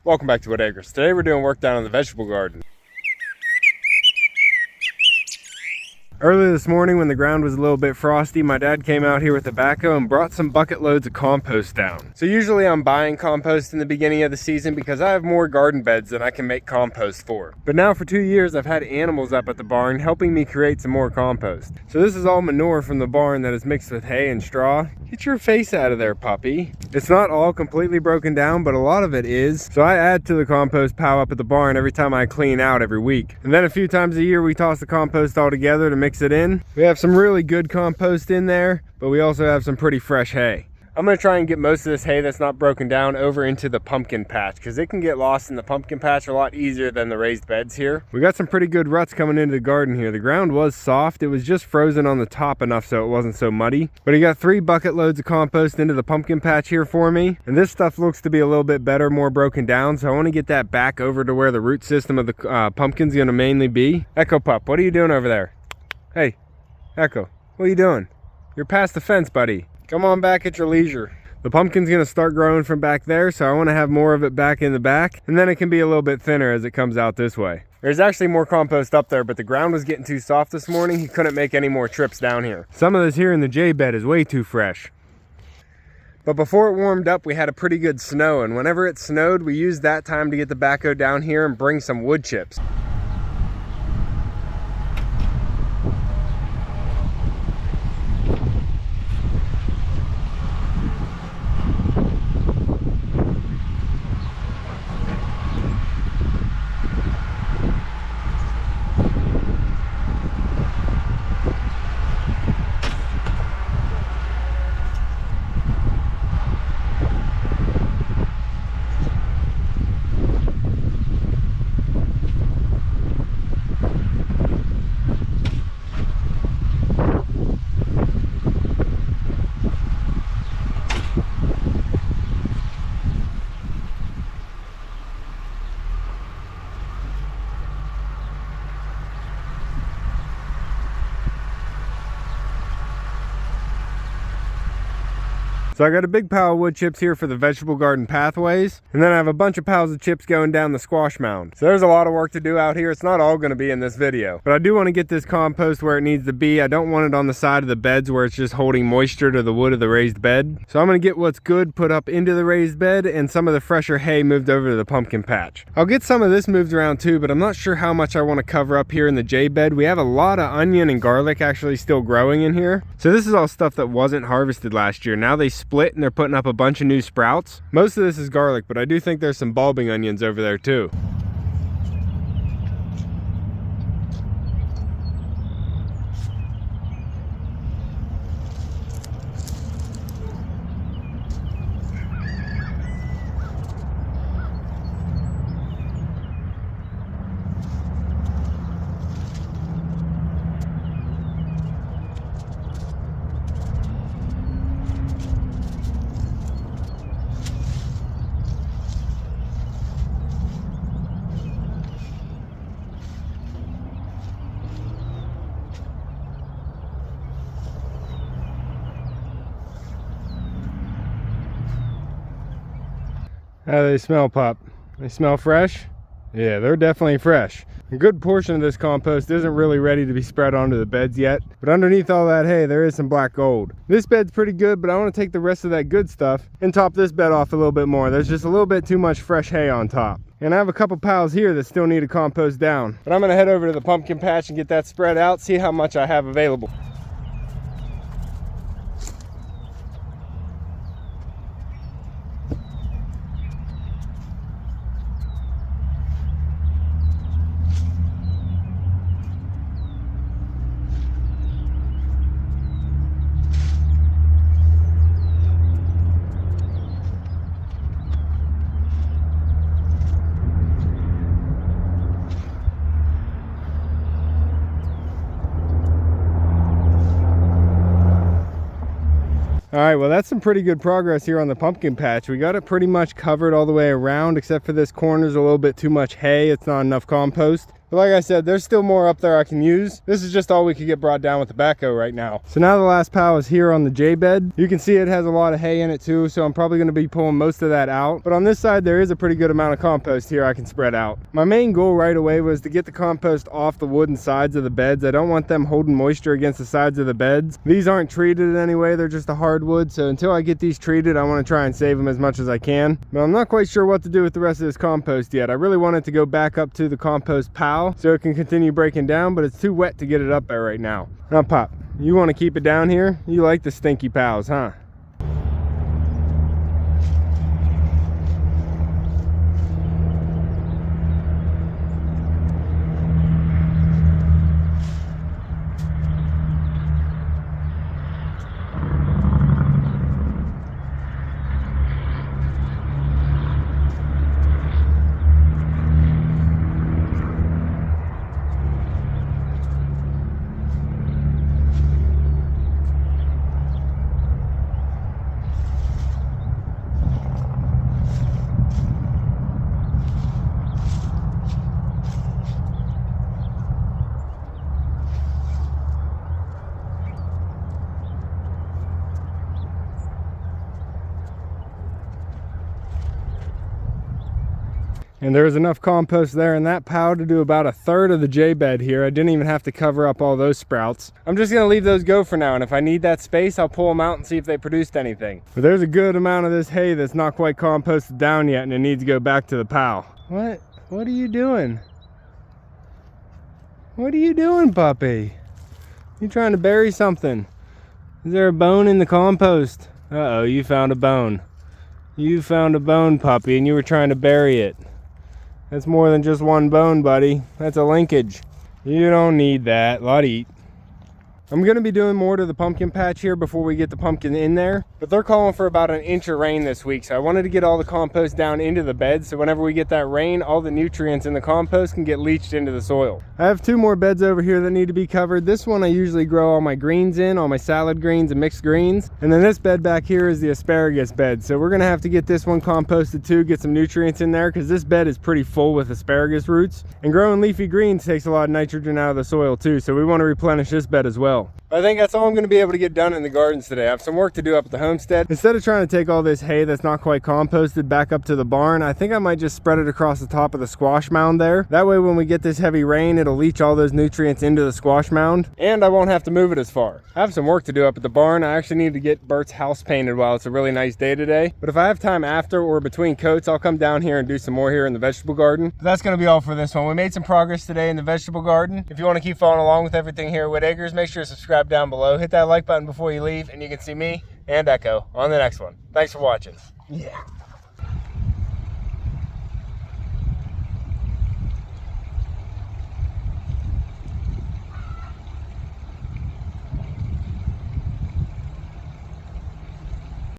Welcome back to Whitt Acres. Today we're doing work down in the vegetable garden. Early this morning when the ground was a little bit frosty, my dad came out here with a backhoe and brought some bucket loads of compost down. So usually I'm buying compost in the beginning of the season because I have more garden beds than I can make compost for. But now for 2 years I've had animals up at the barn helping me create some more compost. So this is all manure from the barn that is mixed with hay and straw. Get your face out of there, puppy. It's not all completely broken down, but a lot of it is. So I add to the compost pile up at the barn every time I clean out every week. And then a few times a year we toss the compost all together to mix it in. We have some really good compost in there, but we also have some pretty fresh hay. I'm gonna try and get most of this hay that's not broken down over into the pumpkin patch because it can get lost in the pumpkin patch a lot easier than the raised beds here. We got some pretty good ruts coming into the garden here. The ground was soft. It was just frozen on the top enough so it wasn't so muddy. But he got 3 bucket loads of compost into the pumpkin patch here for me. And this stuff looks to be a little bit better, more broken down. So I want to get that back over to where the root system of the pumpkin's gonna mainly be. Echo Pup, what are you doing over there? Hey, Echo, what are you doing? You're past the fence, buddy. Come on back at your leisure. The pumpkin's gonna start growing from back there, so I wanna have more of it back in the back, and then it can be a little bit thinner as it comes out this way. There's actually more compost up there, but the ground was getting too soft this morning. He couldn't make any more trips down here. Some of this here in the J bed is way too fresh. But before it warmed up, we had a pretty good snow, and whenever it snowed, we used that time to get the backhoe down here and bring some wood chips. So I got a big pile of wood chips here for the vegetable garden pathways, and then I have a bunch of piles of chips going down the squash mound. So there's a lot of work to do out here. It's not all going to be in this video, but I do want to get this compost where it needs to be. I don't want it on the side of the beds where it's just holding moisture to the wood of the raised bed. So I'm going to get what's good put up into the raised bed and some of the fresher hay moved over to the pumpkin patch. I'll get some of this moved around too, but I'm not sure how much I want to cover up here in the J bed. We have a lot of onion and garlic actually still growing in here. So this is all stuff that wasn't harvested last year. Now they split and they're putting up a bunch of new sprouts. Most of this is garlic, but I do think there's some bulbing onions over there too. How do they smell, Pop? They smell fresh? Yeah, they're definitely fresh. A good portion of this compost isn't really ready to be spread onto the beds yet, but underneath all that hay, there is some black gold. This bed's pretty good, but I want to take the rest of that good stuff and top this bed off a little bit more. There's just a little bit too much fresh hay on top. And I have a couple piles here that still need to compost down. But I'm gonna head over to the pumpkin patch and get that spread out, see how much I have available. All right, well, that's some pretty good progress here on the pumpkin patch. We got it pretty much covered all the way around, except for this corner's a little bit too much hay. It's not enough compost. But like I said, there's still more up there I can use. This is just all we could get brought down with the backhoe right now. So now the last pile is here on the J bed. You can see it has a lot of hay in it too, so I'm probably going to be pulling most of that out. But on this side, there is a pretty good amount of compost here I can spread out. My main goal right away was to get the compost off the wooden sides of the beds. I don't want them holding moisture against the sides of the beds. These aren't treated in any way, they're just a hardwood, so until I get these treated, I want to try and save them as much as I can. But I'm not quite sure what to do with the rest of this compost yet. I really want it to go back up to the compost pile so it can continue breaking down, but it's too wet to get it up there right now. Now Pop, you want to keep it down here? You like the stinky piles, huh? And there was enough compost there in that pile to do about 1/3 of the J bed here. I didn't even have to cover up all those sprouts. I'm just gonna leave those go for now, and if I need that space, I'll pull them out and see if they produced anything. But there's a good amount of this hay that's not quite composted down yet, and it needs to go back to the pile. What are you doing? What are you doing, puppy? You trying to bury something? Is there a bone in the compost? Uh-oh, you found a bone. You found a bone, puppy, and you were trying to bury it. That's more than just one bone, buddy. That's a linkage. You don't need that. Lot eat. I'm gonna be doing more to the pumpkin patch here before we get the pumpkin in there, but they're calling for about 1 inch of rain this week, so I wanted to get all the compost down into the bed, so whenever we get that rain, all the nutrients in the compost can get leached into the soil. I have 2 more beds over here that need to be covered. This one I usually grow all my greens in, all my salad greens and mixed greens, and then this bed back here is the asparagus bed, so we're gonna have to get this one composted too, get some nutrients in there, because this bed is pretty full with asparagus roots, and growing leafy greens takes a lot of nitrogen out of the soil too, so we want to replenish this bed as well. I think that's all I'm going to be able to get done in the gardens today. I have some work to do up at the homestead. Instead of trying to take all this hay that's not quite composted back up to the barn, I think I might just spread it across the top of the squash mound there. That way when we get this heavy rain, it'll leach all those nutrients into the squash mound, and I won't have to move it as far. I have some work to do up at the barn. I actually need to get Bert's house painted while it's a really nice day today. But if I have time after or between coats, I'll come down here and do some more here in the vegetable garden. But that's going to be all for this one. We made some progress today in the vegetable garden. If you want to keep following along with everything here at Whitt Acres, make sure to subscribe down below. Hit that like button before you leave, and you can see me and Echo on the next one. Thanks for watching. Yeah.